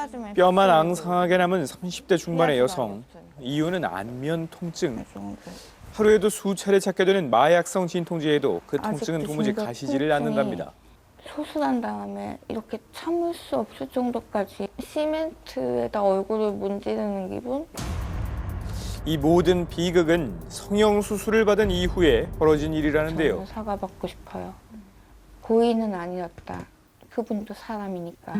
깎아주면 뼈만 깎아주고. 앙상하게 남은 30대 중반의 피하지 여성. 말랬어요. 이유는 안면 통증. 그 정도. 하루에도 수차례 찾게 되는 마약성 진통제에도 그 통증은 아직도 도무지 진짜 가시지를 통증이 않는답니다. 수술한 다음에 이렇게 참을 수 없을 정도까지 시멘트에다 얼굴을 문지르는 기분? 이 모든 비극은 성형 수술을 받은 이후에 벌어진 일이라는데요. 저는 사과받고 싶어요. 고의는 아니었다. 그분도 사람이니까.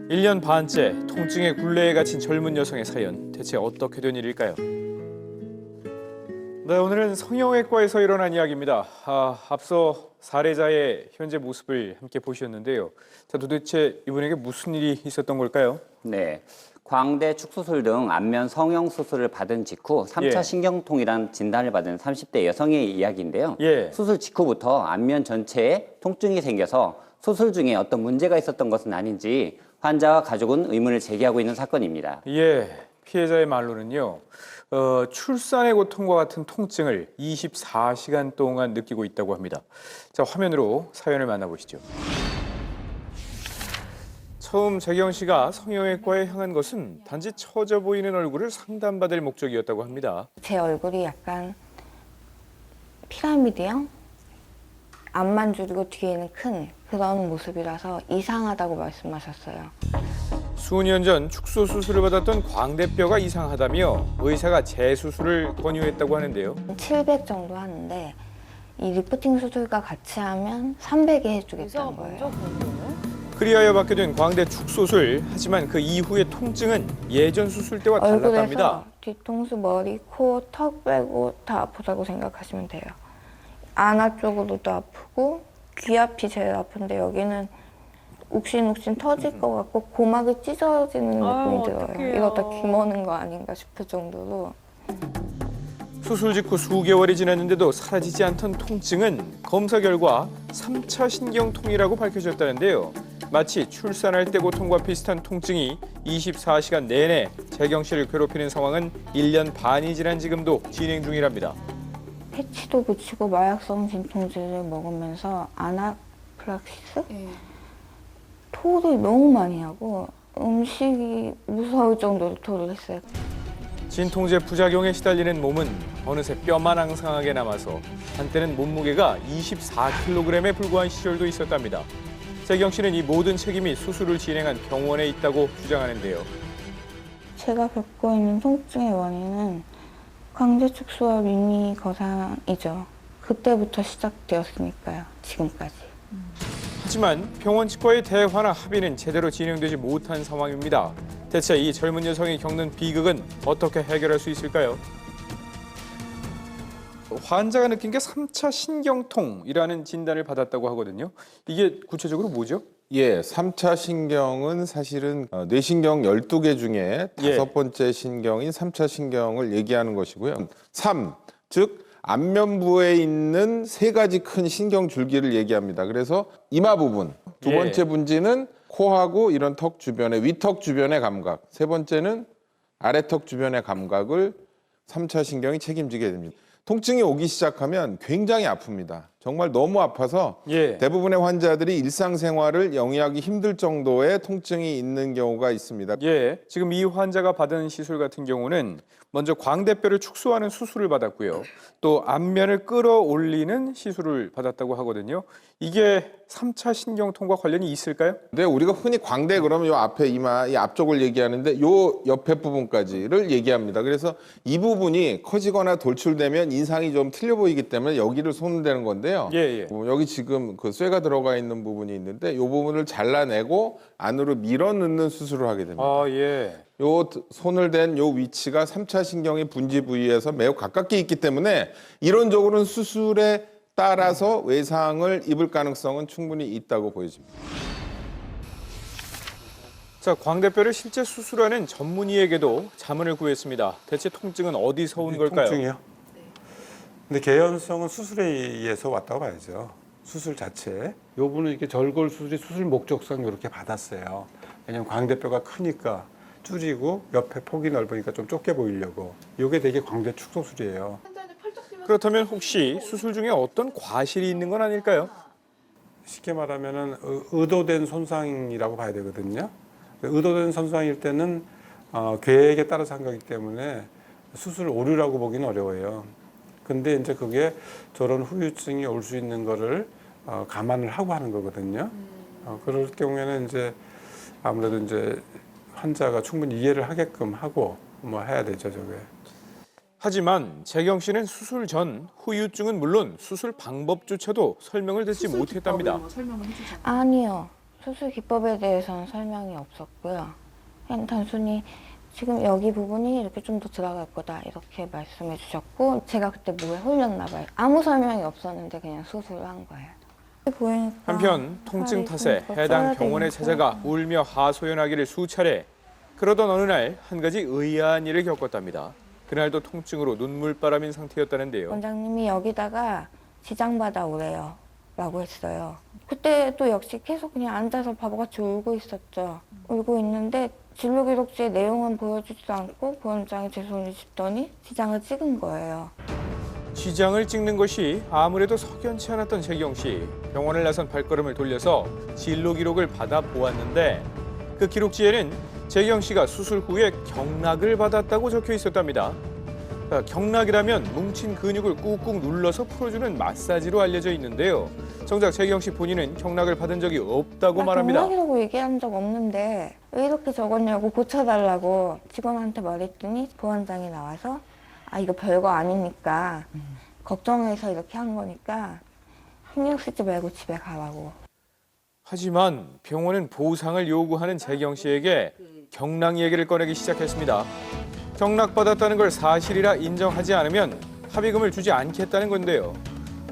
1년 반째 통증의 굴레에 갇힌 젊은 여성의 사연, 대체 어떻게 된 일일까요? 네, 오늘은 성형외과에서 일어난 이야기입니다. 앞서 사례자의 현재 모습을 함께 보셨는데요. 자, 도대체 이분에게 무슨 일이 있었던 걸까요? 네. 광대 축수술 등 안면 성형 수술을 받은 직후 3차 예. 신경통이란 진단을 받은 30대 여성의 이야기인데요. 예. 수술 직후부터 안면 전체에 통증이 생겨서 수술 중에 어떤 문제가 있었던 것은 아닌지 환자와 가족은 의문을 제기하고 있는 사건입니다. 예, 피해자의 말로는요. 출산의 고통과 같은 통증을 24시간 동안 느끼고 있다고 합니다. 자, 화면으로 사연을 만나보시죠. 처음 재경 씨가 성형외과에 향한 것은 단지 처져 보이는 얼굴을 상담받을 목적이었다고 합니다. 제 얼굴이 약간 피라미드형? 앞만 줄이고 뒤에는 큰 그런 모습이라서 이상하다고 말씀하셨어요. 수년 전 축소 수술을 받았던 광대뼈가 이상하다며 의사가 재수술을 권유했다고 하는데요. 700 정도 하는데 이 리프팅 수술과 같이 하면 300에 해주겠다는 거예요. 그리하여 받게 된 광대 축소술. 하지만 그 이후의 통증은 예전 수술 때와 달랐답니다. 얼굴에서 뒤통수, 머리, 코, 턱 빼고 다 아프다고 생각하시면 돼요. 안아 쪽으로도 아프고 귀 앞이 제일 아픈데 여기는 욱신욱신 터질 것 같고 고막이 찢어지는 느낌이 들어요. 어떡해요. 이러다 김어는 거 아닌가 싶을 정도로. 수술 직후 수개월이 지났는데도 사라지지 않던 통증은 검사 결과 3차 신경통이라고 밝혀졌다는데요. 마치 출산할 때 고통과 비슷한 통증이 24시간 내내 재경 씨를 괴롭히는 상황은 1년 반이 지난 지금도 진행 중이랍니다. 패치도 붙이고 마약성 진통제를 먹으면서 아나플락시스? 토를 너무 많이 하고 음식이 무서울 정도로 토를 했어요. 진통제 부작용에 시달리는 몸은 어느새 뼈만 앙상하게 남아서 한때는 몸무게가 24kg에 불과한 시절도 있었답니다. 재경 씨는 이 모든 책임이 수술을 진행한 병원에 있다고 주장하는데요. 제가 겪고 있는 통증의 원인은 광대 축소와 미미 거상이죠. 그때부터 시작되었으니까요. 지금까지. 하지만 병원 측과의 대화나 합의는 제대로 진행되지 못한 상황입니다. 대체 이 젊은 여성이 겪는 비극은 어떻게 해결할 수 있을까요? 환자가 느낀 게 3차 신경통이라는 진단을 받았다고 하거든요. 이게 구체적으로 뭐죠? 예, 3차 신경은 사실은 뇌신경 12개 중에 예. 5번째 신경인 3차 신경을 얘기하는 것이고요. 3, 즉 안면부에 있는 3가지 큰 신경 줄기를 얘기합니다. 그래서 이마 부분, 두 예. 번째 분지는 코하고 이런 턱 주변의 위턱 주변의 감각, 세 번째는 아래턱 주변의 감각을 3차 신경이 책임지게 됩니다. 통증이 오기 시작하면 굉장히 아픕니다. 정말 너무 아파서 예. 대부분의 환자들이 일상생활을 영위하기 힘들 정도의 통증이 있는 경우가 있습니다. 예, 지금 이 환자가 받은 시술 같은 경우는 먼저 광대뼈를 축소하는 수술을 받았고요. 또 안면을 끌어올리는 시술을 받았다고 하거든요. 이게 3차 신경통과 관련이 있을까요? 근데 우리가 흔히 광대 그러면 요 앞에 이마, 이 앞쪽을 얘기하는데 요 옆에 부분까지를 얘기합니다. 그래서 이 부분이 커지거나 돌출되면 인상이 좀 틀려 보이기 때문에 여기를 손을 대는 건데요. 예. 여기 지금 그 쇠가 들어가 있는 부분이 있는데 이 부분을 잘라내고 안으로 밀어 넣는 수술을 하게 됩니다. 아, 예. 요 손을 댄 요 위치가 3차 신경이 분지 부위에서 매우 가깝게 있기 때문에 이론적으로는 수술에 따라서 외상을 입을 가능성은 충분히 있다고 보여집니다. 자, 광대뼈를 실제 수술하는 전문의에게도 자문을 구했습니다. 대체 통증은 어디서 온 걸까요? 통증이요? 근데 개연성은 수술에 의해서 왔다고 봐야죠. 수술 자체. 요 분은 이렇게 절골 수술이 수술 목적상 이렇게 받았어요. 왜냐면 광대뼈가 크니까 줄이고 옆에 폭이 넓으니까 좀 좁게 보이려고. 요게 되게 광대 축소술이에요. 그렇다면 혹시 수술 중에 어떤 과실이 있는 건 아닐까요? 쉽게 말하면은 의도된 손상이라고 봐야 되거든요. 의도된 손상일 때는 계획에 따라서 한 거기 때문에 수술 오류라고 보기는 어려워요. 근데 이제 그게 저런 후유증이 올 수 있는 거를 감안을 하고 하는 거거든요. 그럴 경우에는 이제 아무래도 이제 환자가 충분히 이해를 하게끔 하고 뭐 해야 되죠, 저게. 하지만 재경 씨는 수술 전 후유증은 물론 수술 방법조차도 설명을 듣지 못했답니다. 아니요. 수술 기법에 대해서는 설명이 없었고요. 그냥 단순히 지금 여기 부분이 이렇게 좀 더 들어갈 거다 이렇게 말씀해 주셨고 제가 그때 뭐에 홀렸나 봐요. 아무 설명이 없었는데 그냥 수술을 한 거예요. 보이니까 한편 통증 탓에 살이 좀 해당 써야 병원에 되니까. 찾아가 울며 하소연하기를 수차례. 그러던 어느 날 한 가지 의아한 일을 겪었답니다. 그날도 통증으로 눈물바람인 상태였다는데요. 원장님이 여기다가 지장 받아 오래요 라고 했어요. 그때도 역시 계속 그냥 앉아서 바보같이 울고 있었죠. 울고 있는데 진료기록지에 내용은 보여주지도 않고 보험장에 제 손을 짚더니 지장을 찍은 거예요. 지장을 찍는 것이 아무래도 석연치 않았던 재경 씨. 병원을 나선 발걸음을 돌려서 진료 기록을 받아 보았는데 그 기록지에는 재경 씨가 수술 후에 경락을 받았다고 적혀 있었답니다. 경락이라면 뭉친 근육을 꾹꾹 눌러서 풀어주는 마사지로 알려져 있는데요. 정작 재경 씨 본인은 경락을 받은 적이 없다고 말합니다. 경락이라고 얘기한 적 없는데 왜 이렇게 적었냐고 고쳐달라고 직원한테 말했더니 보안장이 나와서 아 이거 별거 아니니까 걱정해서 이렇게 한 거니까 신경 쓰지 말고 집에 가라고. 하지만 병원은 보상을 요구하는 재경 씨에게 경락 얘기를 꺼내기 시작했습니다. 경락받았다는 걸 사실이라 인정하지 않으면 합의금을 주지 않겠다는 건데요.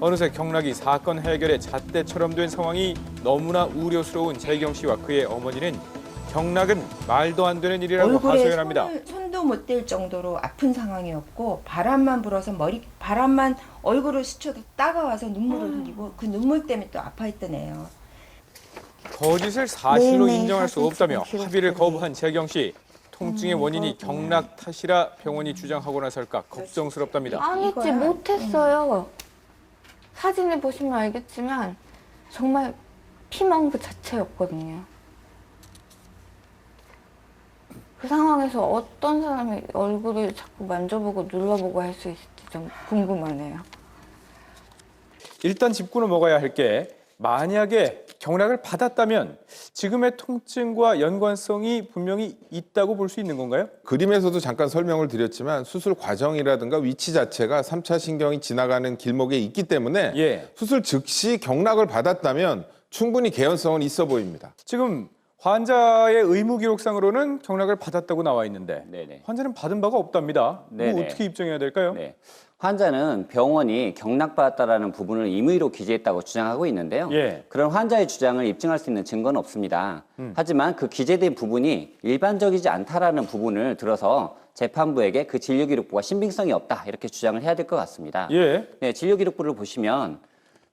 어느새 경락이 사건 해결의 잣대처럼 된 상황이 너무나 우려스러운 재경 씨와 그의 어머니는 경락은 말도 안 되는 일이라고 얼굴에 하소연합니다. 손도 못 댈 정도로 아픈 상황이었고 바람만 불어서 바람만 얼굴을 스쳐도 따가워서 눈물을 흘리고 그 눈물 때문에 또 아파했던 애예요. 거짓을 사실로 네네, 인정할 수 사진 없다며 찍은 합의를 기록들이. 거부한 재경 씨. 통증의 원인이 경락 탓이라 병원이 주장하고 나설까 걱정스럽답니다. 아니지 이거야. 못했어요. 사진을 보시면 알겠지만 정말 피멍 그 자체였거든요. 그 상황에서 어떤 사람이 얼굴을 자꾸 만져보고 눌러보고 할 수 있을지 좀 궁금하네요. 일단 짚고 넘어가야 할 게 만약에 경락을 받았다면 지금의 통증과 연관성이 분명히 있다고 볼 수 있는 건가요? 그림에서도 잠깐 설명을 드렸지만 수술 과정이라든가 위치 자체가 3차 신경이 지나가는 길목에 있기 때문에 예. 수술 즉시 경락을 받았다면 충분히 개연성은 있어 보입니다. 지금 환자의 의무 기록상으로는 경락을 받았다고 나와 있는데 네네. 환자는 받은 바가 없답니다. 이거 네네. 어떻게 입증해야 될까요? 네. 환자는 병원이 경락받았다라는 부분을 임의로 기재했다고 주장하고 있는데요. 예. 그런 환자의 주장을 입증할 수 있는 증거는 없습니다. 하지만 그 기재된 부분이 일반적이지 않다라는 부분을 들어서 재판부에게 그 진료기록부가 신빙성이 없다 이렇게 주장을 해야 될 것 같습니다. 예. 네, 진료기록부를 보시면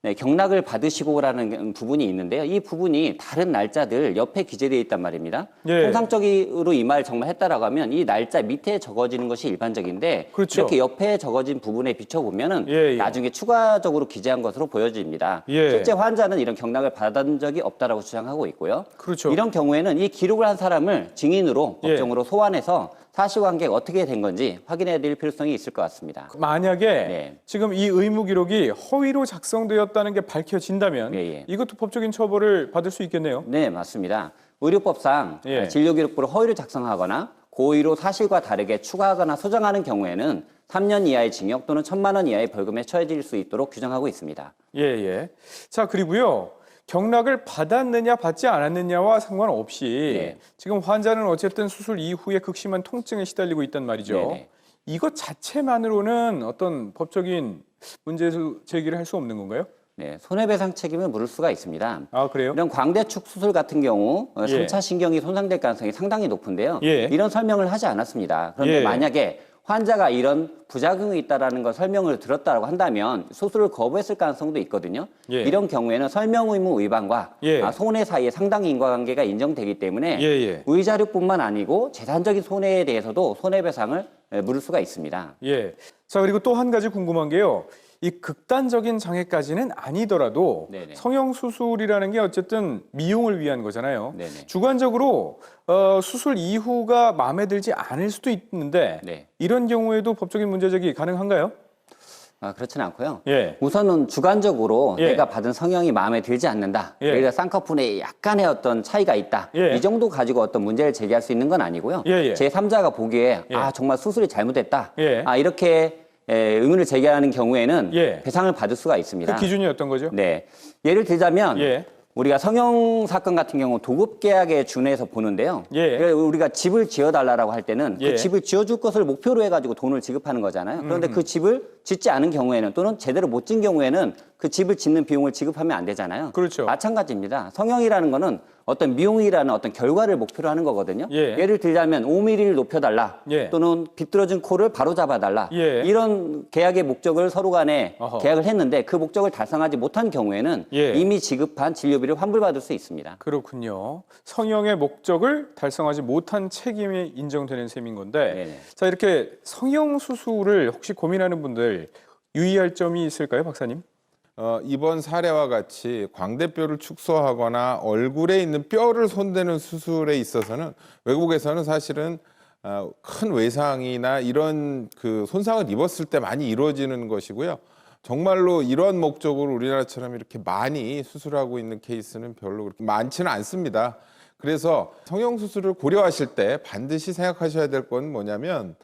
네, 경락을 받으시고라는 부분이 있는데요. 이 부분이 다른 날짜들 옆에 기재되어 있단 말입니다. 예. 통상적으로 이 말 정말 했다라고 하면 이 날짜 밑에 적어지는 것이 일반적인데 그렇죠. 이렇게 옆에 적어진 부분에 비춰보면은 예, 예. 나중에 추가적으로 기재한 것으로 보여집니다. 예. 실제 환자는 이런 경락을 받은 적이 없다라고 주장하고 있고요. 그렇죠. 이런 경우에는 이 기록을 한 사람을 증인으로 예. 법정으로 소환해서 사실관계가 어떻게 된 건지 확인해야 될 필요성이 있을 것 같습니다. 만약에 네. 지금 이 의무 기록이 허위로 작성되었다는 게 밝혀진다면 예, 예. 이것도 법적인 처벌을 받을 수 있겠네요. 네, 맞습니다. 의료법상 예. 진료기록부를 허위로 작성하거나 고의로 사실과 다르게 추가하거나 소정하는 경우에는 3년 이하의 징역 또는 1,000만 원 이하의 벌금에 처해질 수 있도록 규정하고 있습니다. 예, 예. 자, 그리고요. 경락을 받았느냐 받지 않았느냐와 상관없이 네. 지금 환자는 어쨌든 수술 이후에 극심한 통증에 시달리고 있단 말이죠. 네네. 이것 자체만으로는 어떤 법적인 문제 제기를 할 수 없는 건가요? 네, 손해배상 책임을 물을 수가 있습니다. 아, 그래요? 이런 광대축 수술 같은 경우 예. 3차 신경이 손상될 가능성이 상당히 높은데요. 예. 이런 설명을 하지 않았습니다. 그런데 예. 만약에 환자가 이런 부작용이 있다라는 걸 설명을 들었다고 한다면 수술을 거부했을 가능성도 있거든요. 예. 이런 경우에는 설명 의무 위반과 예. 손해 사이에 상당히 인과관계가 인정되기 때문에 예, 예. 의자료뿐만 아니고 재산적인 손해에 대해서도 손해배상을 물을 수가 있습니다. 예. 자, 그리고 또 한 가지 궁금한 게요. 이 극단적인 장애까지는 아니더라도 네네. 성형 수술이라는 게 어쨌든 미용을 위한 거잖아요. 네네. 주관적으로 수술 이후가 마음에 들지 않을 수도 있는데 네. 이런 경우에도 법적인 문제 제기 가능한가요? 그렇지는 않고요. 예. 우선은 주관적으로 예. 내가 받은 성형이 마음에 들지 않는다. 예. 예를 들어 쌍꺼풀에 약간의 어떤 차이가 있다. 예. 이 정도 가지고 어떤 문제를 제기할 수 있는 건 아니고요. 예. 제3자가 보기에 예. 정말 수술이 잘못됐다. 예. 이렇게 의문을 제기하는 경우에는 예. 배상을 받을 수가 있습니다. 그 기준이 어떤 거죠? 네. 예를 들자면 예. 우리가 성형 사건 같은 경우 도급 계약에 준해서 보는데요. 예. 그러니까 우리가 집을 지어달라고 할 때는 예. 그 집을 지어줄 것을 목표로 해가지고 돈을 지급하는 거잖아요. 그런데 그 집을 짓지 않은 경우에는 또는 제대로 못 짓는 경우에는 그 집을 짓는 비용을 지급하면 안 되잖아요. 그렇죠. 마찬가지입니다. 성형이라는 거는 어떤 미용이라는 어떤 결과를 목표로 하는 거거든요. 예. 예를 들자면 5mm를 높여달라 예. 또는 비뚤어진 코를 바로잡아달라 예. 이런 계약의 목적을 서로 간에 어허. 계약을 했는데 그 목적을 달성하지 못한 경우에는 예. 이미 지급한 진료비를 환불받을 수 있습니다. 그렇군요. 성형의 목적을 달성하지 못한 책임이 인정되는 셈인 건데 네네. 자 이렇게 성형 수술을 혹시 고민하는 분들 유의할 점이 있을까요, 박사님? 이번 사례와 같이 광대뼈를 축소하거나 얼굴에 있는 뼈를 손대는 수술에 있어서는 외국에서는 사실은 큰 외상이나 이런 그 손상을 입었을 때 많이 이루어지는 것이고요. 정말로 이런 목적으로 우리나라처럼 이렇게 많이 수술하고 있는 케이스는 별로 그렇게 많지는 않습니다. 그래서 성형 수술을 고려하실 때 반드시 생각하셔야 될 건 뭐냐면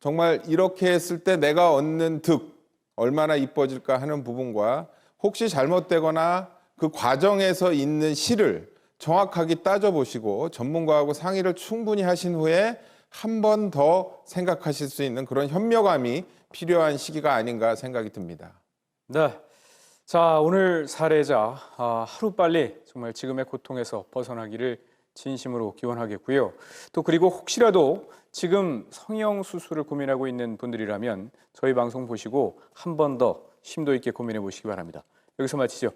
정말 이렇게 했을 때 내가 얻는 득 얼마나 이뻐질까 하는 부분과 혹시 잘못되거나 그 과정에서 있는 실을 정확하게 따져보시고 전문가하고 상의를 충분히 하신 후에 한 번 더 생각하실 수 있는 그런 현명함이 필요한 시기가 아닌가 생각이 듭니다. 네. 자, 오늘 사례자 하루빨리 정말 지금의 고통에서 벗어나기를 진심으로 기원하겠고요. 또 그리고 혹시라도 지금 성형 수술을 고민하고 있는 분들이라면 저희 방송 보시고 한 번 더 심도 있게 고민해 보시기 바랍니다. 여기서 마치죠.